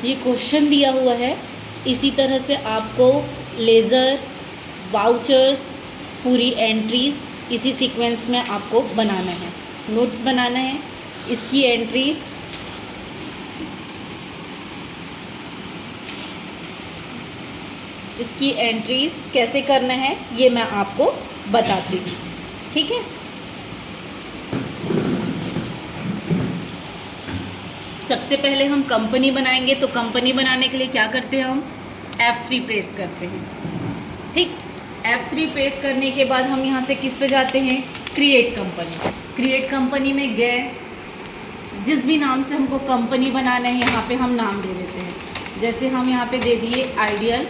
ये क्वेश्चन दिया हुआ है। इसी तरह से आपको लेज़र, वाउचर्स, पूरी एंट्रीज़ इसी सीक्वेंस में आपको बनाना है, नोट्स बनाना है। इसकी एंट्रीज़ कैसे करना है ये मैं आपको बताती हूँ, ठीक है। सबसे पहले हम कंपनी बनाएंगे, तो कंपनी बनाने के लिए क्या करते हैं, हम F3 प्रेस करते हैं, ठीक। F3 प्रेस करने के बाद हम यहाँ से किस पे जाते हैं, क्रिएट कंपनी। क्रिएट कंपनी में गए, जिस भी नाम से हमको कंपनी बनाना है यहाँ पे हम नाम दे देते हैं। जैसे हम यहाँ पे दे दिए आइडियल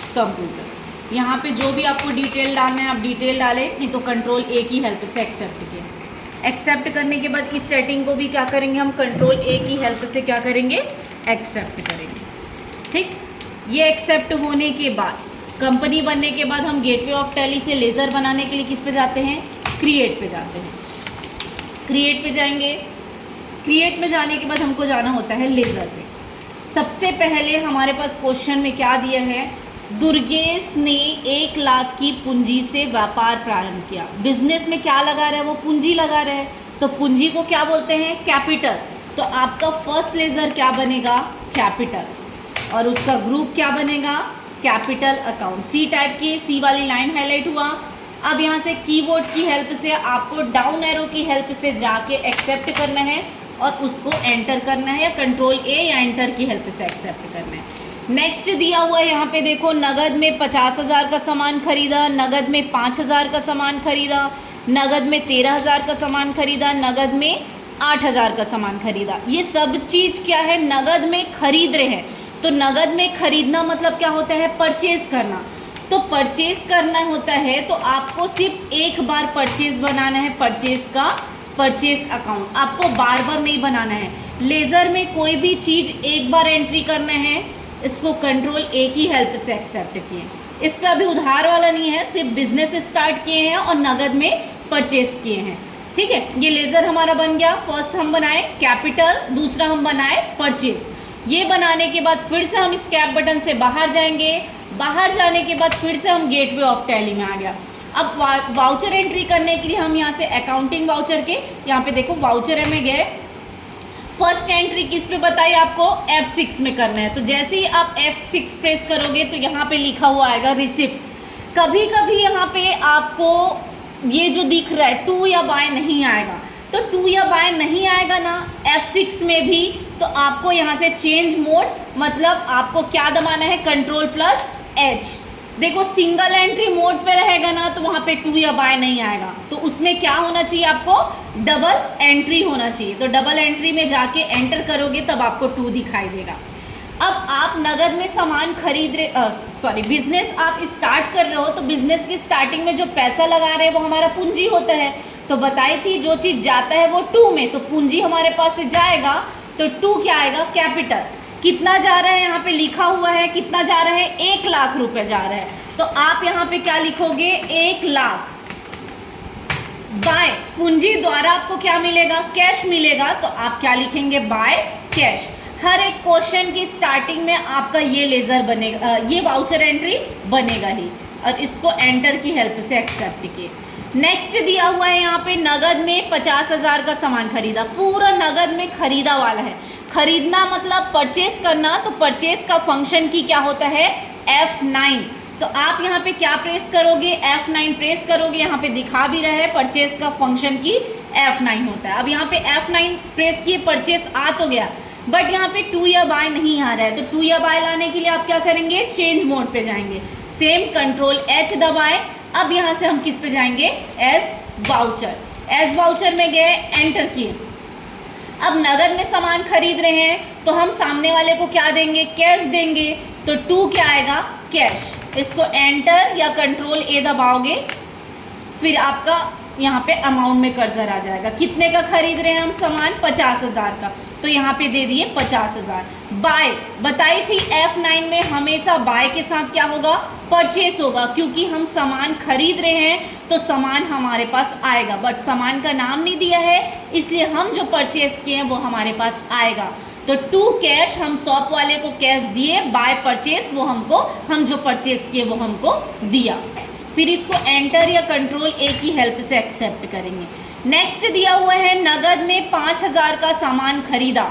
कंप्यूटर। यहाँ पे जो भी आपको डिटेल डालना है आप डिटेल डालें, नहीं तो कंट्रोल ए की हेल्प से एक्सेप्ट किया। एक्सेप्ट करने के बाद इस सेटिंग को भी क्या करेंगे, हम कंट्रोल ए की हेल्प से क्या करेंगे, एक्सेप्ट करेंगे, ठीक। ये एक्सेप्ट होने के बाद, कंपनी बनने के बाद हम गेटवे ऑफ टैली से लेज़र बनाने के लिए किस पे जाते हैं, क्रिएट पे जाते हैं। क्रिएट पे जाएंगे, क्रिएट में जाने के बाद हमको जाना होता है लेज़र पे। सबसे पहले हमारे पास क्वेश्चन में क्या दिया है, दुर्गेश ने 1 लाख की पूंजी से व्यापार प्रारंभ किया। बिजनेस में क्या लगा रहा है, वो पूंजी लगा रहा है, तो पूंजी को क्या बोलते हैं, कैपिटल। तो आपका फर्स्ट लेज़र क्या बनेगा, कैपिटल, और उसका ग्रुप क्या बनेगा, कैपिटल अकाउंट। सी टाइप की, सी वाली लाइन हाईलाइट हुआ। अब यहाँ से कीबोर्ड की हेल्प से आपको डाउन एरो की हेल्प से जाके एक्सेप्ट करना है और उसको एंटर करना है, या कंट्रोल ए या एंटर की हेल्प से एक्सेप्ट करना है। नेक्स्ट दिया हुआ है यहाँ पे देखो, नगद में 50,000 का सामान खरीदा, नगद में 5,000 का सामान खरीदा, नगद में 13,000 का सामान खरीदा, नगद में 8,000 का सामान खरीदा। ये सब चीज़ क्या है, नगद में खरीद रहे हैं। तो नगद में खरीदना मतलब क्या होता है, परचेज करना। तो परचेज करना होता है तो आपको सिर्फ एक बार परचेज बनाना है, परचेज का परचेज अकाउंट, आपको बार बार नहीं बनाना है। लेज़र में कोई भी चीज़ एक बार एंट्री करना है, इसको कंट्रोल ए की हेल्प से एक्सेप्ट किए। इस पर अभी उधार वाला नहीं है, सिर्फ बिजनेस स्टार्ट किए हैं और नगद में परचेज किए हैं, ठीक है। ये लेज़र हमारा बन गया। फर्स्ट हम बनाए कैपिटल, दूसरा हम बनाए परचेज। ये बनाने के बाद फिर से हम इस कैप बटन से बाहर जाएंगे। बाहर जाने के बाद फिर से हम गेटवे ऑफ टैली में आ गया। अब वाउचर एंट्री करने के लिए हम यहाँ से अकाउंटिंग वाउचर के यहाँ पे देखो वाउचर में गए। फर्स्ट एंट्री किस पे बताई आपको, F6 में करना है। तो जैसे ही आप F6 प्रेस करोगे तो यहाँ पे लिखा हुआ आएगा रिसिप्ट। कभी कभी यहाँ पे आपको ये जो दिख रहा है टू या बाय नहीं आएगा, तो टू या बाय नहीं आएगा ना F6 में भी, तो आपको यहाँ से चेंज मोड, मतलब आपको क्या दबाना है, कंट्रोल+H। देखो सिंगल एंट्री मोड पे रहेगा ना तो वहाँ पे टू या बाय नहीं आएगा, तो उसमें क्या होना चाहिए, आपको डबल एंट्री होना चाहिए। तो डबल एंट्री में जाके एंटर करोगे तब आपको टू दिखाई देगा। अब आप नगद में सामान खरीद रहे, बिजनेस आप स्टार्ट कर रहे हो, तो बिजनेस की स्टार्टिंग में जो पैसा लगा रहे हैं वो हमारा पूंजी होता है। तो बताई थी जो चीज़ जाता है वो टू में, तो पूंजी हमारे पास से जाएगा, तो टू क्या आएगा, कैपिटल। कितना जा रहा है, यहाँ पे लिखा हुआ है कितना जा रहा है, 1 लाख रुपए जा रहा है। तो आप यहाँ पे क्या लिखोगे, 1 लाख बाय पूंजी द्वारा आपको क्या मिलेगा, कैश मिलेगा, तो आप क्या लिखेंगे, बाय कैश। हर एक क्वेश्चन की स्टार्टिंग में आपका ये लेज़र बनेगा, ये वाउचर एंट्री बनेगा ही, और इसको एंटर की हेल्प से एक्सेप्ट किए। नेक्स्ट दिया हुआ है यहाँ पे, नगद में 50,000 का सामान खरीदा, पूरा नगद में खरीदा वाला है। खरीदना मतलब परचेस करना, तो परचेस का फंक्शन की क्या होता है, F9। तो आप यहाँ पे क्या प्रेस करोगे, F9 प्रेस करोगे। यहाँ पे दिखा भी रहा है परचेस का फंक्शन की F9 होता है। अब यहाँ पे F9 प्रेस किए, परचेस आ तो गया, बट यहाँ पे टू या बाय नहीं आ रहा है। तो टू या बाय लाने के लिए आप क्या करेंगे, चेंज मोड पे जाएंगे, सेम कंट्रोल+H दबाए। अब यहाँ से हम किस पे जाएंगे, एस वाउचर। एस वाउचर में गए, एंटर किए। अब नगद में सामान खरीद रहे हैं तो हम सामने वाले को क्या देंगे, कैश देंगे। तो टू क्या आएगा, कैश। इसको एंटर या कंट्रोल+A दबाओगे, फिर आपका यहाँ पे अमाउंट में कर्सर आ जाएगा। कितने का खरीद रहे हैं हम सामान, 50,000 का, तो यहाँ पे दे दिए 50,000। बाय बताई थी F9 में हमेशा बाय के साथ क्या होगा, परचेस होगा, क्योंकि हम सामान खरीद रहे हैं तो सामान हमारे पास आएगा, बट सामान का नाम नहीं दिया है, इसलिए हम जो परचेस किए हैं वो हमारे पास आएगा। तो टू कैश हम शॉप वाले को कैश दिए, बाय परचेस वो हमको, हम जो परचेस किए वो हमको दिया। फिर इसको एंटर या कंट्रोल ए की हेल्प से एक्सेप्ट करेंगे। नेक्स्ट दिया हुआ है नगद में 5000 का सामान खरीदा।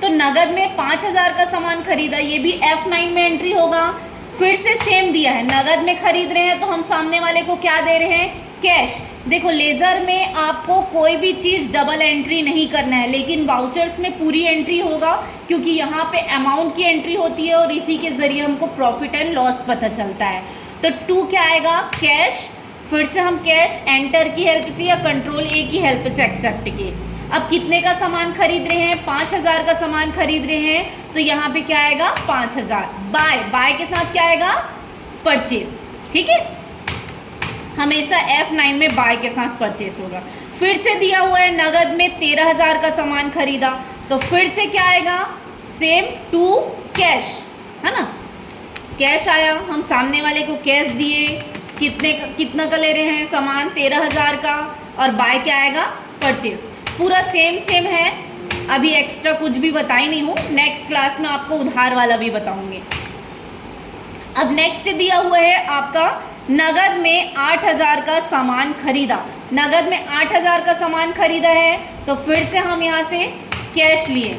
तो नगद में 5000 का सामान खरीदा, ये भी F9 में एंट्री होगा। फिर से सेम दिया है, नगद में खरीद रहे हैं तो हम सामने वाले को क्या दे रहे हैं, कैश। देखो लेज़र में आपको कोई भी चीज़ डबल एंट्री नहीं करना है, लेकिन वाउचर्स में पूरी एंट्री होगा, क्योंकि यहाँ पे अमाउंट की एंट्री होती है और इसी के ज़रिए हमको प्रॉफिट एंड लॉस पता चलता है। तो टू क्या आएगा, कैश। फिर से हम कैश एंटर की हेल्प से या कंट्रोल ए की हेल्प से एक्सेप्ट किए। अब कितने का सामान खरीद रहे हैं, 5000 का सामान खरीद रहे हैं, तो यहाँ पे क्या आएगा 5000। बाय, बाय के साथ क्या आएगा, परचेज। ठीक है, हमेशा F9 में बाय के साथ परचेस होगा। फिर से दिया हुआ है नगद में 13000 का सामान खरीदा, तो फिर से क्या आएगा, सेम टू कैश, है ना। कैश आया, हम सामने वाले को कैश दिए, कितना का ले रहे हैं सामान, 13000 का, और बाय क्या आएगा, परचेस। पूरा सेम है, अभी एक्स्ट्रा कुछ भी बताई नहीं हूँ, नेक्स्ट क्लास में आपको उधार वाला भी बताऊंगी। अब नेक्स्ट दिया हुआ है आपका नगद में 8000 का सामान खरीदा। नगद में 8000 का सामान खरीदा है, तो फिर से हम यहाँ से कैश लिए,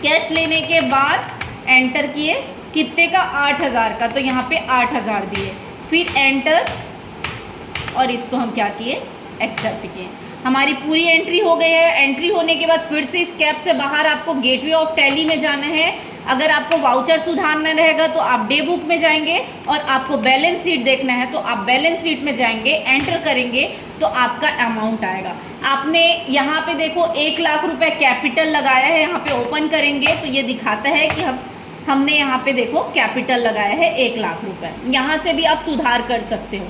कैश लेने के बाद एंटर किए, कितने का, 8000 का, तो यहाँ पे 8000 दिए, फिर एंटर, और इसको हम क्या किए, एक्सेप्ट किए। हमारी पूरी एंट्री हो गई है। एंट्री होने के बाद फिर से इस कैप से बाहर आपको गेटवे ऑफ टैली में जाना है। अगर आपको वाउचर सुधारना रहेगा तो आप डे बुक में जाएंगे, और आपको बैलेंस शीट देखना है तो आप बैलेंस शीट में जाएंगे, एंटर करेंगे तो आपका अमाउंट आएगा। आपने यहाँ पे देखो 1 लाख रुपए कैपिटल लगाया है, यहाँ पे ओपन करेंगे तो ये दिखाता है कि हमने यहाँ पे देखो कैपिटल लगाया है 1 लाख रुपए। यहाँ से भी आप सुधार कर सकते हो।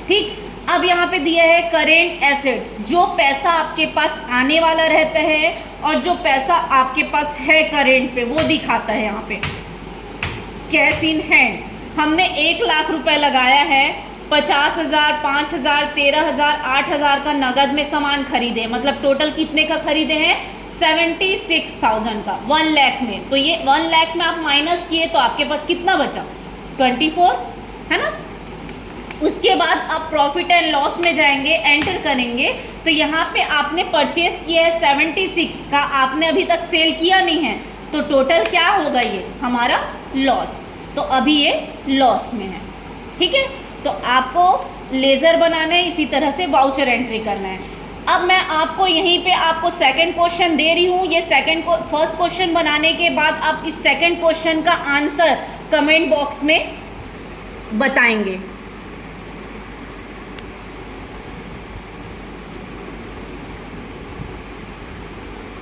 ठीक, अब यहाँ पे दिया है करेंट एसेट्स, जो पैसा आपके पास आने वाला रहता है और जो पैसा आपके पास है करेंट पे, वो दिखाता है यहाँ पे। कैश इन हैंड, हमने 1 लाख रुपए लगाया है, 50,000, 5,000, 13,000, 8,000 का नगद में सामान खरीदे, मतलब टोटल कितने का खरीदे हैं, 76,000 का 1 लाख में। तो ये 1 लाख में आप माइनस किए तो आपके पास कितना बचा, 24, है ना। उसके बाद आप प्रॉफिट एंड लॉस में जाएंगे, एंटर करेंगे तो यहाँ पे आपने परचेस किया है 76 का, आपने अभी तक सेल किया नहीं है, तो टोटल क्या होगा, ये हमारा लॉस। तो अभी ये लॉस में है। ठीक है, तो आपको लेज़र बनाना है, इसी तरह से वाउचर एंट्री करना है। अब मैं आपको यहीं पे आपको सेकंड क्वेश्चन दे रही हूँ। ये फर्स्ट क्वेश्चन बनाने के बाद आप इस सेकंड क्वेश्चन का आंसर कमेंट बॉक्स में बताएंगे।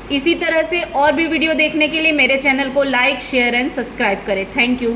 इसी तरह से और भी वीडियो देखने के लिए मेरे चैनल को लाइक, शेयर एंड सब्सक्राइब करें। Thank you.